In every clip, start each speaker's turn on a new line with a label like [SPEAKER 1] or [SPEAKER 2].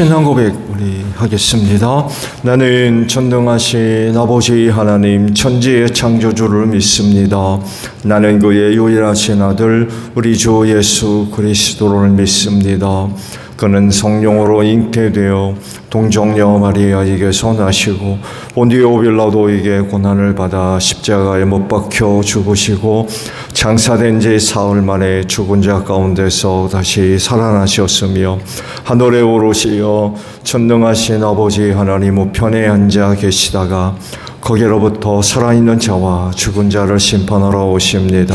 [SPEAKER 1] 신앙 고백 우리 하겠습니다. 나는 전능하신 아버지 하나님 천지의 창조주를 믿습니다. 나는 그의 유일하신 아들 우리 주 예수 그리스도를 믿습니다. 그는 성령으로 잉태되어 동정녀 마리아에게서 나시고 본디오 빌라도에게 고난을 받아 십자가에 못 박혀 죽으시고 장사된 지 사흘 만에 죽은 자 가운데서 다시 살아나셨으며 하늘에 오르시어 전능하신 아버지 하나님 우편에 앉아 계시다가 거기로부터 살아있는 자와 죽은 자를 심판하러 오십니다.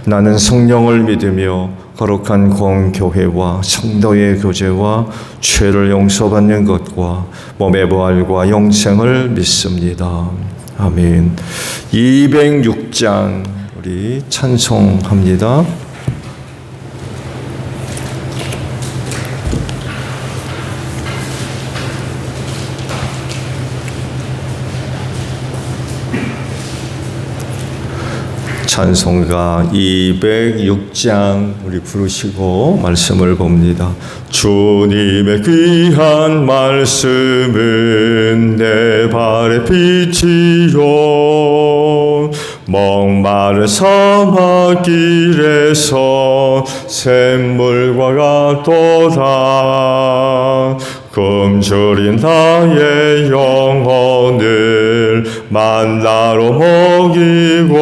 [SPEAKER 1] 나는 성령을 믿으며 거룩한 공교회와 성도의 교제와 죄를 용서받는 것과 몸의 부활과 영생을 믿습니다. 아멘. 206장 우리 찬송합니다. 찬송가 206장 우리 부르시고 말씀을 봅니다. 주님의 귀한 말씀은 내 발의 빛이요 목마른 사막길에서 샘물과 같도다. 굶주린 나의 영혼을 만나로 먹이고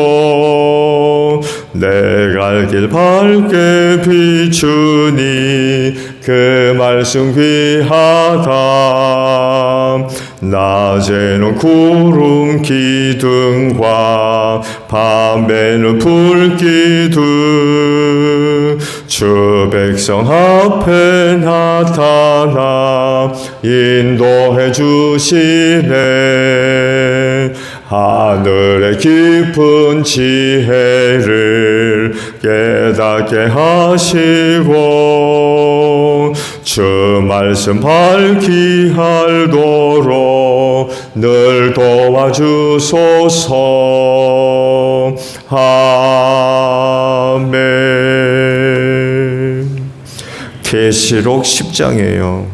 [SPEAKER 1] 내 갈 길 밝게 비추니 그 말씀 귀하다. 낮에는 구름 기둥과 밤에는 불 기둥 주 백성 앞에 나타나 인도해 주시네. 하늘의 깊은 지혜를 깨닫게 하시고 주 말씀 밝히 알도록 늘 도와주소서. 아멘. 계시록 10장이에요.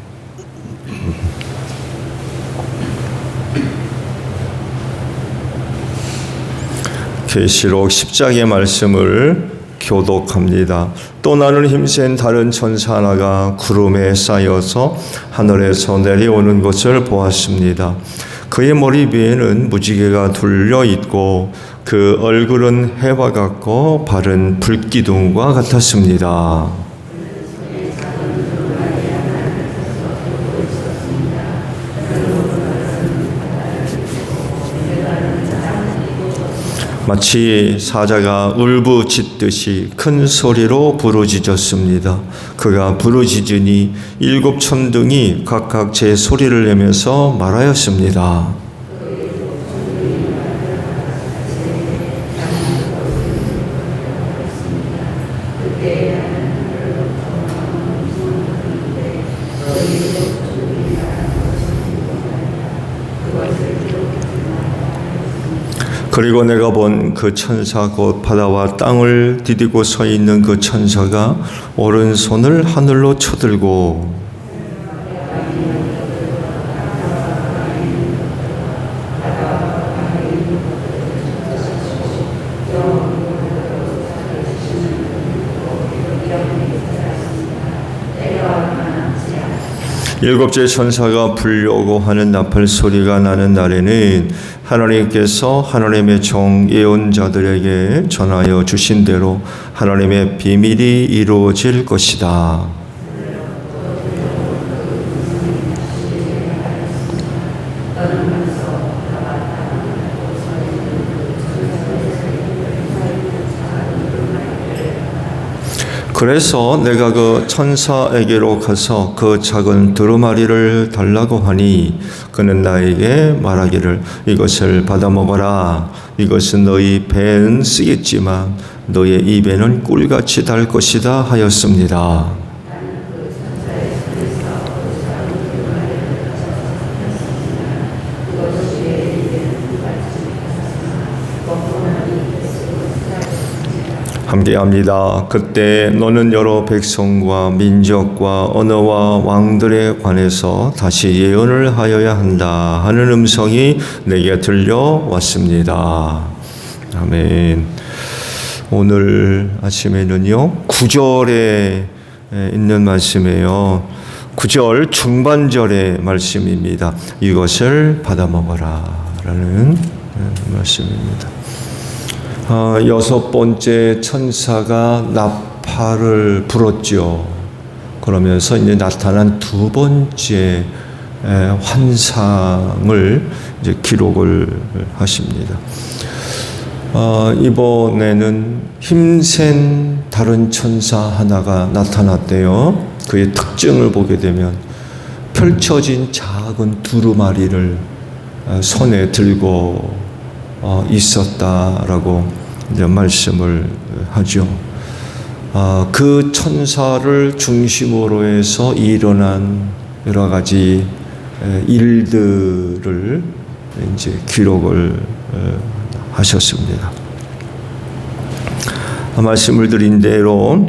[SPEAKER 1] 계시록 10장의 말씀을 교독합니다. 또 나는 힘센 다른 천사 하나가 구름에 쌓여서 하늘에서 내려오는 것을 보았습니다. 그의 머리 위에는 무지개가 둘려 있고 그 얼굴은 해와 같고 발은 불기둥과 같았습니다. 마치 사자가 울부짖듯이 큰 소리로 부르짖었습니다. 그가 부르짖으니 7 천둥이 각각 제 소리를 내면서 말하였습니다. 그리고 내가 본 그 천사 곧 바다와 땅을 디디고 서 있는 그 천사가 오른손을 하늘로 쳐들고 일곱째 천사가 불려고 하는 나팔 소리가 나는 날에는 하나님께서 하나님의 종 예언자들에게 전하여 주신 대로 하나님의 비밀이 이루어질 것이다. 그래서 내가 그 천사에게로 가서 그 작은 두루마리를 달라고 하니 그는 나에게 말하기를 이것을 받아 먹어라. 이것은 너희 배는 쓰겠지만 너의 입에는 꿀같이 달 것이다 하였습니다. 함께합니다. 그때 너는 여러 백성과 민족과 언어와 왕들에 관해서 다시 예언을 하여야 한다 하는 음성이 내게 들려왔습니다. 아멘. 오늘 아침에는요 9절에 있는 말씀이에요. 9절 중반절의 말씀입니다. 이것을 받아 먹어라 라는 말씀입니다. 여섯 번째 천사가 나팔을 불었죠. 그러면서 이제 나타난 두 번째 환상을 이제 기록을 하십니다. 이번에는 힘센 다른 천사 하나가 나타났대요. 그의 특징을 보게 되면 펼쳐진 작은 두루마리를 손에 들고 있었다라고 이제 말씀을 하죠. 그 천사를 중심으로 해서 일어난 여러 가지 일들을 이제 기록을 하셨습니다. 말씀을 드린 대로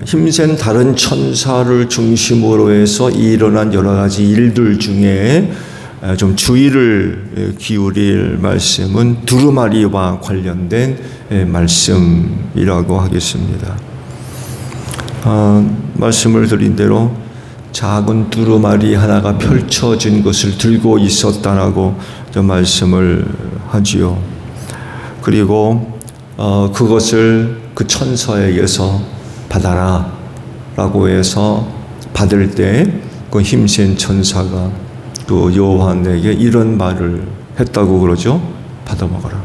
[SPEAKER 1] 힘센 다른 천사를 중심으로 해서 일어난 여러 가지 일들 중에 좀 주의를 기울일 말씀은 두루마리와 관련된 말씀이라고 하겠습니다. 말씀을 드린 대로 작은 두루마리 하나가 펼쳐진 것을 들고 있었다라고 말씀을 하지요. 그리고 그것을 그 천사에게서 받아라 라고 해서 받을 때 그 힘센 천사가 또 요한에게 이런 말을 했다고 그러죠. 받아 먹어라.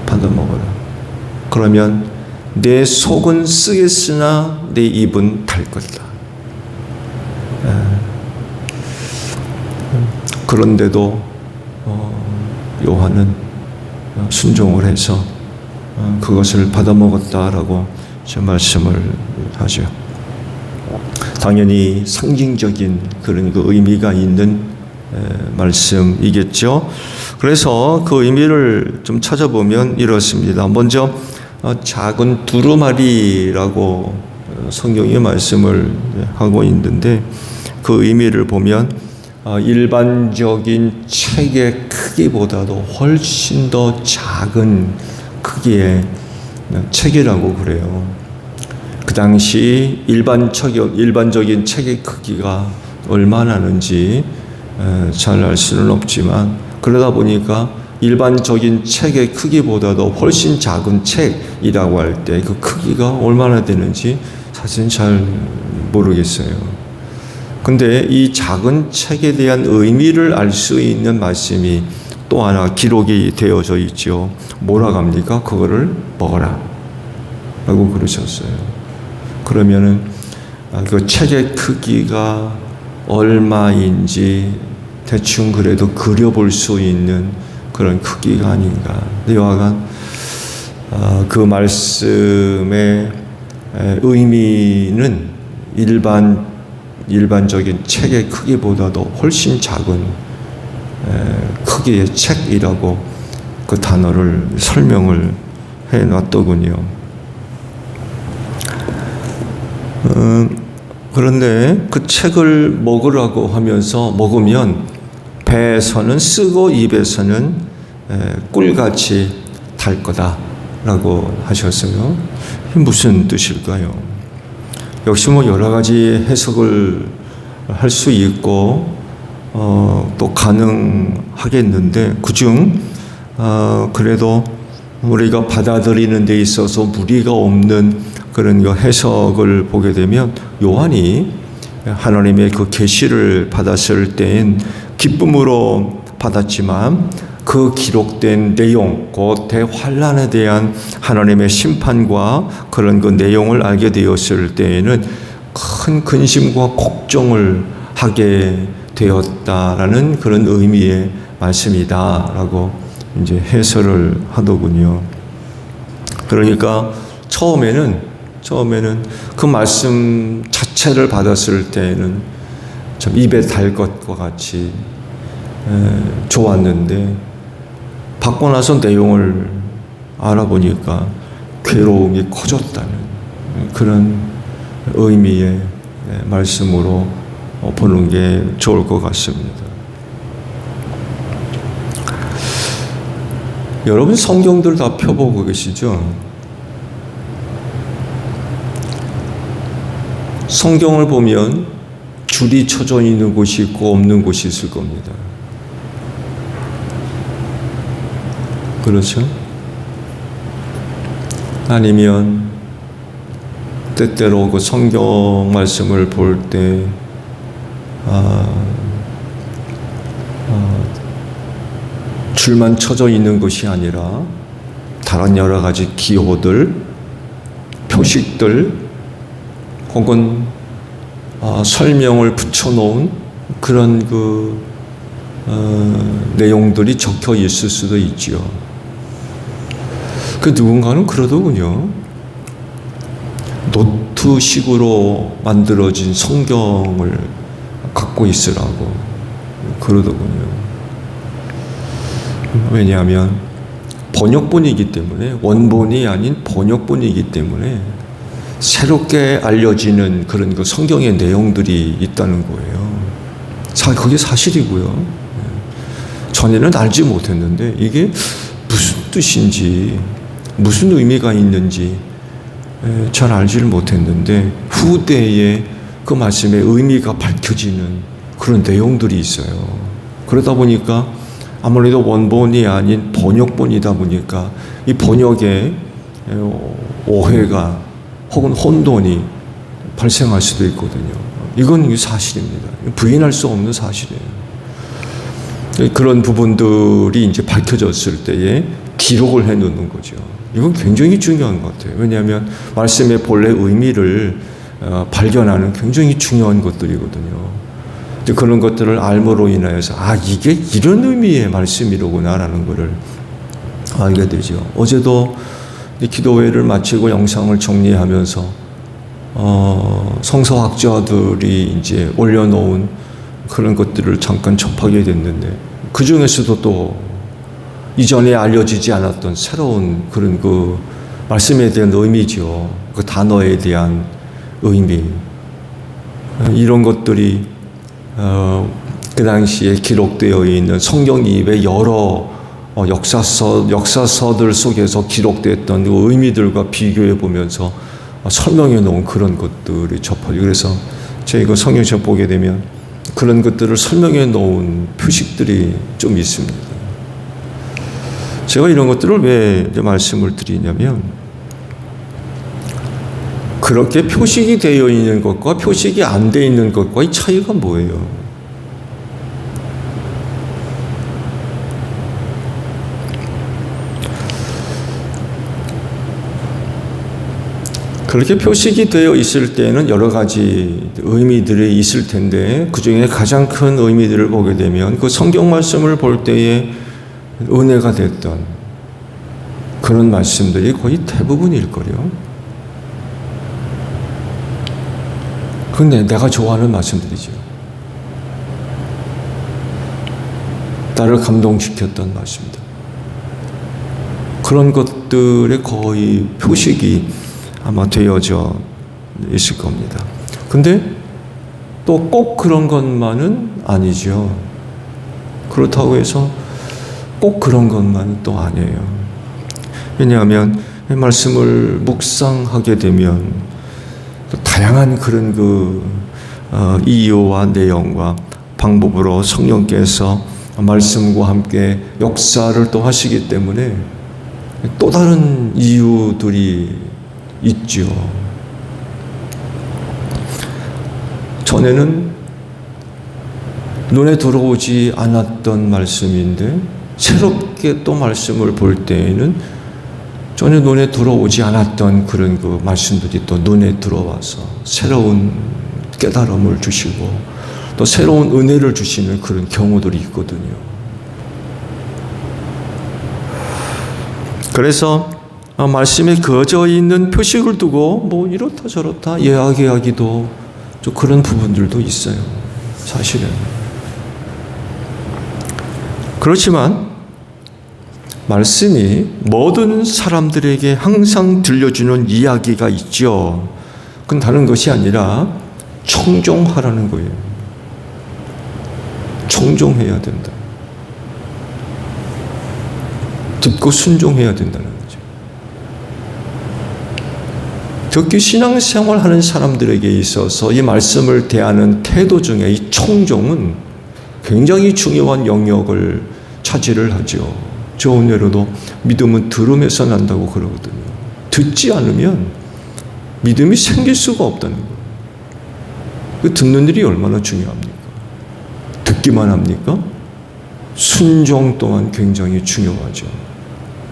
[SPEAKER 1] 받아 먹어라. 그러면 내 속은 쓰겠으나 내 입은 달 것이다. 그런데도 요한은 순종을 해서 그것을 받아 먹었다라고 말씀을 하죠. 당연히 상징적인 그런 그 의미가 있는 말씀이겠죠. 그래서 그 의미를 좀 찾아보면 이렇습니다. 먼저 작은 두루마리라고 성경이 말씀을 하고 있는데 그 의미를 보면 일반적인 책의 크기보다도 훨씬 더 작은 크기의 책이라고 그래요. 그 당시 일반적인 책의 크기가 얼마나 하는지 잘 알 수는 없지만 그러다 보니까 일반적인 책의 크기보다도 훨씬 작은 책이라고 할 때 그 크기가 얼마나 되는지 사실은 잘 모르겠어요. 근데 이 작은 책에 대한 의미를 알 수 있는 말씀이 또 하나 기록이 되어져 있죠. 뭐라고 합니까? 그거를 먹어라 라고 그러셨어요. 그러면은 그 책의 크기가 얼마인지 대충 그래도 그려볼 수 있는 그런 크기가 아닌가. 여하간 그 말씀의 의미는 일반적인 책의 크기보다도 훨씬 작은 크기의 책이라고 그 단어를 설명을 해놨더군요. 그런데 그 책을 먹으라고 하면서 먹으면 배에서는 쓰고 입에서는 꿀같이 달 거다라고 하셨어요. 무슨 뜻일까요? 역시 뭐 여러 가지 해석을 할 수 있고 또 가능하겠는데 그중 그래도 우리가 받아들이는 데 있어서 무리가 없는 그런 해석을 보게 되면 요한이 하나님의 그 계시를 받았을 때엔 기쁨으로 받았지만 그 기록된 내용, 곧 대환란에 대한 하나님의 심판과 그런 그 내용을 알게 되었을 때에는 큰 근심과 걱정을 하게 되었다라는 그런 의미의 말씀이다라고 이제 해설을 하더군요. 그러니까 처음에는 그 말씀 자체를 받았을 때는 참 입에 달 것과 같이 좋았는데 받고 나서 내용을 알아보니까 괴로움이 커졌다는 그런 의미의 말씀으로 보는 게 좋을 것 같습니다. 여러분 성경들 다 펴보고 계시죠? 성경을 보면 줄이 쳐져 있는 곳이 있고 없는 곳이 있을 겁니다. 그렇죠? 아니면 때때로 그 성경 말씀을 볼 때 줄만 쳐져 있는 것이 아니라 다른 여러 가지 기호들, 표식들 혹은 설명을 붙여놓은 그런 내용들이 적혀 있을 수도 있지요. 누군가는 그러더군요. 노트식으로 만들어진 성경을 갖고 있으라고 그러더군요. 왜냐하면 번역본이기 때문에, 원본이 아닌 번역본이기 때문에 새롭게 알려지는 그런 그 성경의 내용들이 있다는 거예요. 그게 사실이고요. 전에는 알지 못했는데 이게 무슨 뜻인지, 무슨 의미가 있는지 잘 알지를 못했는데 후대에 그 말씀의 의미가 밝혀지는 그런 내용들이 있어요. 그러다 보니까 아무래도 원본이 아닌 번역본이다 보니까 이 번역에 오해가 혹은 혼돈이 발생할 수도 있거든요. 이건 사실입니다. 부인할 수 없는 사실이에요. 그런 부분들이 이제 밝혀졌을 때에 기록을 해 놓는 거죠. 이건 굉장히 중요한 것 같아요. 왜냐하면 말씀의 본래 의미를 발견하는 굉장히 중요한 것들이거든요. 그런 것들을 알므로 인하여서 이게 이런 의미의 말씀이로구나라는 것을 알게 되죠. 어제도 기도회를 마치고 영상을 정리하면서 성서학자들이 이제 올려놓은 그런 것들을 잠깐 접하게 됐는데 그 중에서도 또 이전에 알려지지 않았던 새로운 그런 그 말씀에 대한 의미죠. 그 단어에 대한 의미, 이런 것들이 그 당시에 기록되어 있는 성경입의 여러 역사서들 속에서 기록됐던 그 의미들과 비교해 보면서 설명해 놓은 그런 것들이 접하죠. 그래서 저희가 성경책 보게 되면 그런 것들을 설명해 놓은 표식들이 좀 있습니다. 제가 이런 것들을 왜 말씀을 드리냐면, 그렇게 표식이 되어 있는 것과 표식이 안 되어 있는 것과의 차이가 뭐예요? 그렇게 표식이 되어 있을 때는 여러 가지 의미들이 있을 텐데, 그 중에 가장 큰 의미들을 보게 되면 그 성경 말씀을 볼 때에 은혜가 됐던 그런 말씀들이 거의 대부분일 거예요. 근데 내가 좋아하는 말씀들이죠. 나를 감동시켰던 말씀들. 그런 것들의 거의 표식이 아마 되어져 있을 겁니다. 근데 또 꼭 그런 것만은 아니죠. 그렇다고 해서 꼭 그런 것만은 또 아니에요. 왜냐하면 이 말씀을 묵상하게 되면 다양한 그런 이유와 내용과 방법으로 성령께서 말씀과 함께 역사를 또 하시기 때문에 또 다른 이유들이 있죠. 전에는 눈에 들어오지 않았던 말씀인데 새롭게 또 말씀을 볼 때에는 전혀 눈에 들어오지 않았던 그런 그 말씀들이 또 눈에 들어와서 새로운 깨달음을 주시고 또 새로운 은혜를 주시는 그런 경우들이 있거든요. 그래서 말씀에 그어져 있는 표식을 두고 뭐 이렇다 저렇다 이야기하기도 좀 그런 부분들도 있어요. 사실은. 그렇지만 말씀이 모든 사람들에게 항상 들려주는 이야기가 있죠. 그건 다른 것이 아니라 청종하라는 거예요. 청종해야 된다. 듣고 순종해야 된다는 거죠. 특히 신앙생활 하는 사람들에게 있어서 이 말씀을 대하는 태도 중에 이 청종은 굉장히 중요한 영역을 차지를 하죠. 저 오늘에도 믿음은 들음에서 난다고 그러거든요. 듣지 않으면 믿음이 생길 수가 없다는 거예요. 그 듣는 일이 얼마나 중요합니까? 듣기만 합니까? 순종 또한 굉장히 중요하죠.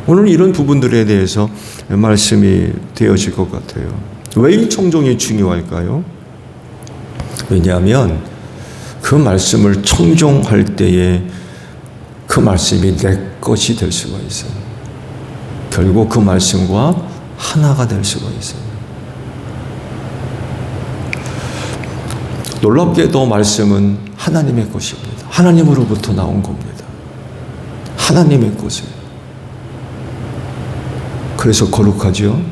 [SPEAKER 1] 오늘 이런 부분들에 대해서 말씀이 되어질 것 같아요. 왜 이 청종이 중요할까요? 왜냐하면 그 말씀을 청종할 때에 그 말씀이 내 것이 될 수가 있어요. 결국 그 말씀과 하나가 될 수가 있어요. 놀랍게도 말씀은 하나님의 것입니다. 하나님으로부터 나온 겁니다. 하나님의 것이에요. 그래서 거룩하죠.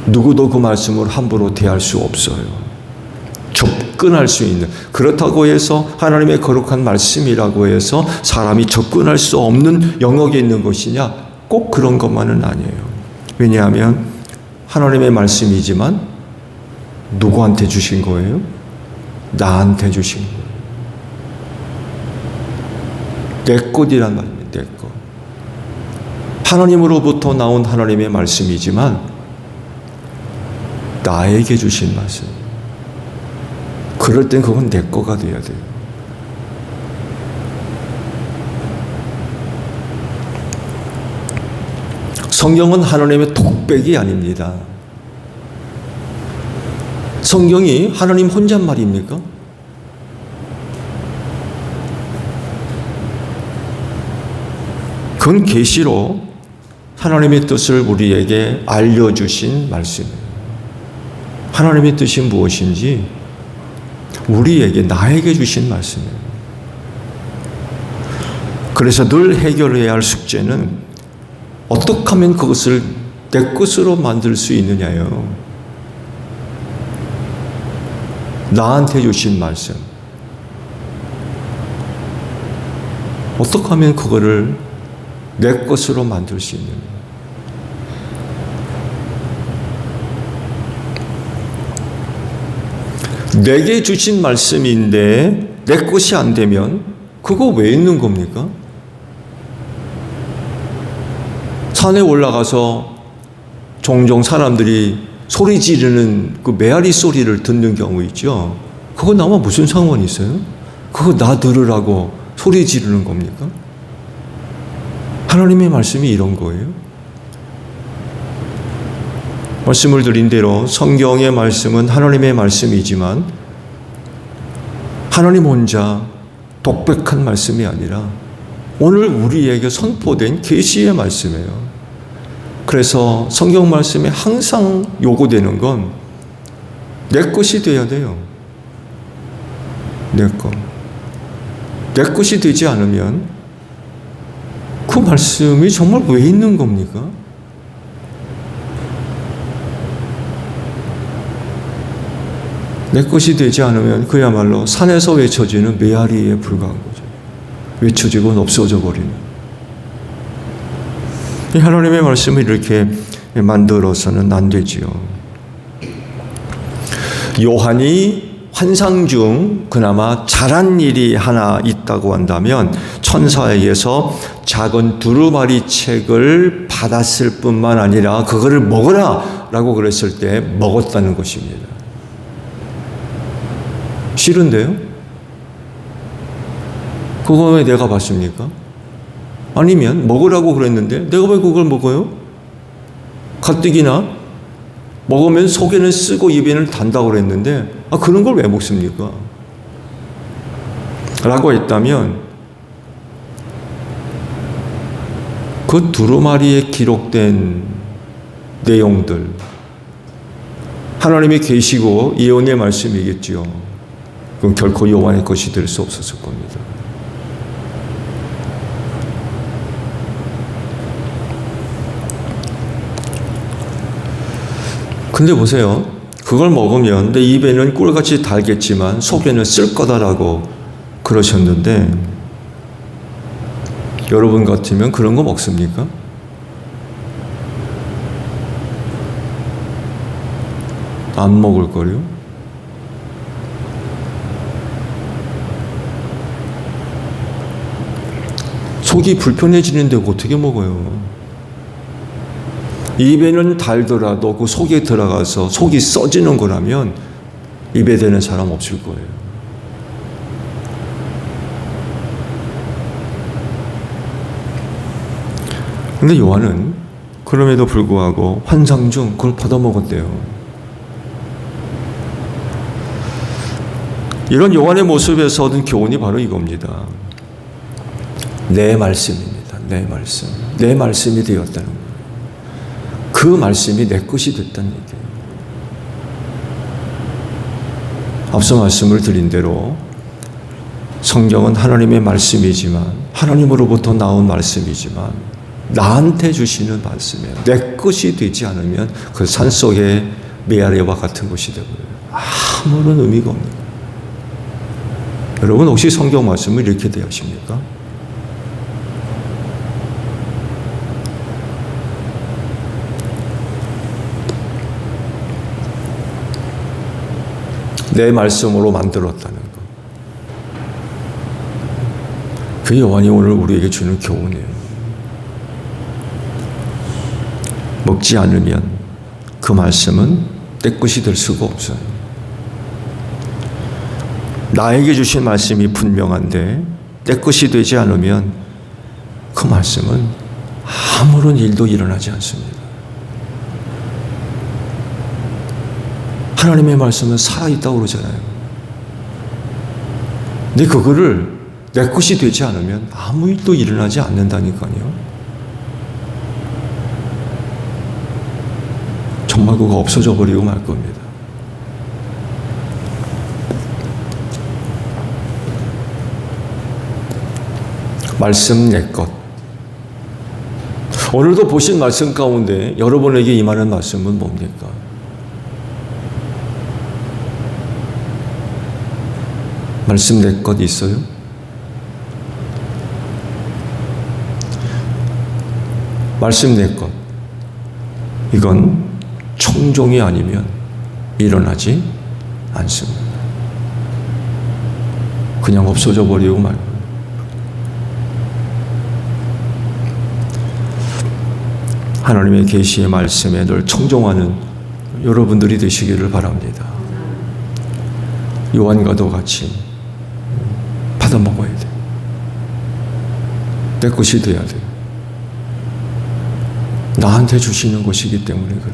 [SPEAKER 1] 누구도 그 말씀을 함부로 대할 수 없어요. 접근할 수 있는, 그렇다고 해서 하나님의 거룩한 말씀이라고 해서 사람이 접근할 수 없는 영역에 있는 것이냐? 꼭 그런 것만은 아니에요. 왜냐하면 하나님의 말씀이지만 누구한테 주신 거예요? 나한테 주신 거예요. 내 것이란 말입니다. 내 것. 하나님으로부터 나온 하나님의 말씀이지만 나에게 주신 말씀. 그럴 땐 그건 내 거가 돼야 돼요. 성경은 하나님의 독백이 아닙니다. 성경이 하나님 혼잣말입니까? 그건 계시로 하나님의 뜻을 우리에게 알려주신 말씀이에요. 하나님의 뜻이 무엇인지 우리에게, 나에게 주신 말씀이에요. 그래서 늘 해결해야 할 숙제는 어떻게 하면 그것을 내 것으로 만들 수 있느냐요. 나한테 주신 말씀. 어떻게 하면 그거를 내 것으로 만들 수 있느냐. 내게 주신 말씀인데 내 것이 안 되면 그거 왜 있는 겁니까? 산에 올라가서 종종 사람들이 소리 지르는 그 메아리 소리를 듣는 경우 있죠. 그거 나와 무슨 상관이 있어요? 그거 나 들으라고 소리 지르는 겁니까? 하나님의 말씀이 이런 거예요. 말씀을 드린 대로 성경의 말씀은 하나님의 말씀이지만 하나님 혼자 독백한 말씀이 아니라 오늘 우리에게 선포된 계시의 말씀이에요. 그래서 성경 말씀에 항상 요구되는 건 내 것이 돼야 돼요. 내 것. 내 것이 되지 않으면 그 말씀이 정말 왜 있는 겁니까? 내 것이 되지 않으면 그야말로 산에서 외쳐지는 메아리에 불과한 거죠. 외쳐지고 없어져 버리는. 하나님의 말씀을 이렇게 만들어서는 안 되지요. 요한이 환상 중 그나마 잘한 일이 하나 있다고 한다면 천사에게서 작은 두루마리 책을 받았을 뿐만 아니라 그거를 먹어라 라고 그랬을 때 먹었다는 것입니다. 싫은데요? 그거 왜 내가 봤습니까? 아니면 먹으라고 그랬는데 내가 왜 그걸 먹어요? 가뜩이나 먹으면 속에는 쓰고 입에는 단다고 그랬는데 그런 걸 왜 먹습니까? 라고 했다면 그 두루마리에 기록된 내용들 하나님이 계시고 예언의 말씀이겠지요. 그건 결코 요한의 것이 될 수 없었을 겁니다. 근데 보세요. 그걸 먹으면 내 입에는 꿀같이 달겠지만 속에는 쓸 거다라고 그러셨는데 여러분 같으면 그런 거 먹습니까? 안 먹을 거요? 속이 불편해지는데 어떻게 먹어요? 입에는 달더라도 그 속에 들어가서 속이 써지는 거라면 입에 대는 사람 없을 거예요. 근데 요한은 그럼에도 불구하고 환상 중 그걸 받아먹었대요. 이런 요한의 모습에서 얻은 교훈이 바로 이겁니다. 내 말씀입니다. 내 말씀. 내 말씀이 되었다는 거예요. 그 말씀이 내 것이 됐다는 얘기예요. 앞서 말씀을 드린 대로 성경은 하나님의 말씀이지만 하나님으로부터 나온 말씀이지만 나한테 주시는 말씀이에요. 내 것이 되지 않으면 그 산속의 메아리와 같은 것이 되고요. 아무런 의미가 없는 거예요. 여러분 혹시 성경 말씀을 이렇게 대하십니까? 내 말씀으로 만들었다는 것. 그 요한이 오늘 우리에게 주는 교훈이에요. 먹지 않으면 그 말씀은 내 것이 될 수가 없어요. 나에게 주신 말씀이 분명한데 내 것이 되지 않으면 그 말씀은 아무런 일도 일어나지 않습니다. 하나님의 말씀은 살아있다고 그러잖아요. 근데 그거를 내 것이 되지 않으면 아무 일도 일어나지 않는다니까요. 정말 그거 없어져 버리고 말 겁니다. 말씀 내 것. 오늘도 보신 말씀 가운데 여러분에게 임하는 말씀은 뭡니까? 말씀 내 것 있어요? 말씀 내 것. 이건 청종이 아니면 일어나지 않습니다. 그냥 없어져 버리고 말고. 하나님의 계시의 말씀에 늘 청종하는 여러분들이 되시기를 바랍니다. 요한과도 같이 받아 먹어야 돼. 내 것이 돼야 돼. 나한테 주시는 것이기 때문에 그래.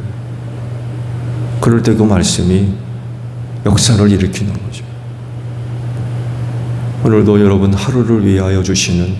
[SPEAKER 1] 그럴 때 그 말씀이 역사를 일으키는 거죠. 오늘도 여러분 하루를 위하여 주시는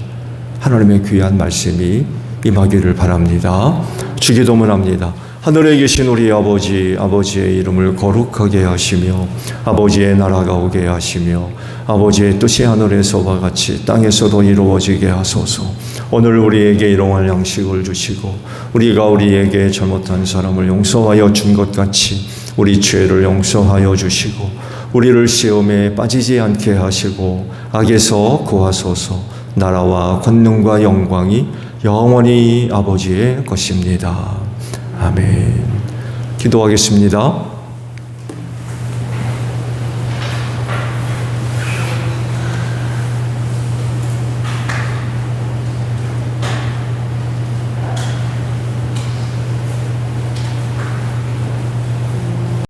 [SPEAKER 1] 하나님의 귀한 말씀이 임하기를 바랍니다. 주기도문 합니다. 하늘에 계신 우리 아버지, 아버지의 이름을 거룩하게 하시며 아버지의 나라가 오게 하시며 아버지의 뜻이 하늘에서와 같이 땅에서도 이루어지게 하소서. 오늘 우리에게 일용할 양식을 주시고 우리가 우리에게 잘못한 사람을 용서하여 준 것 같이 우리 죄를 용서하여 주시고 우리를 시험에 빠지지 않게 하시고 악에서 구하소서. 나라와 권능과 영광이 영원히 아버지의 것입니다. 아멘. 기도하겠습니다.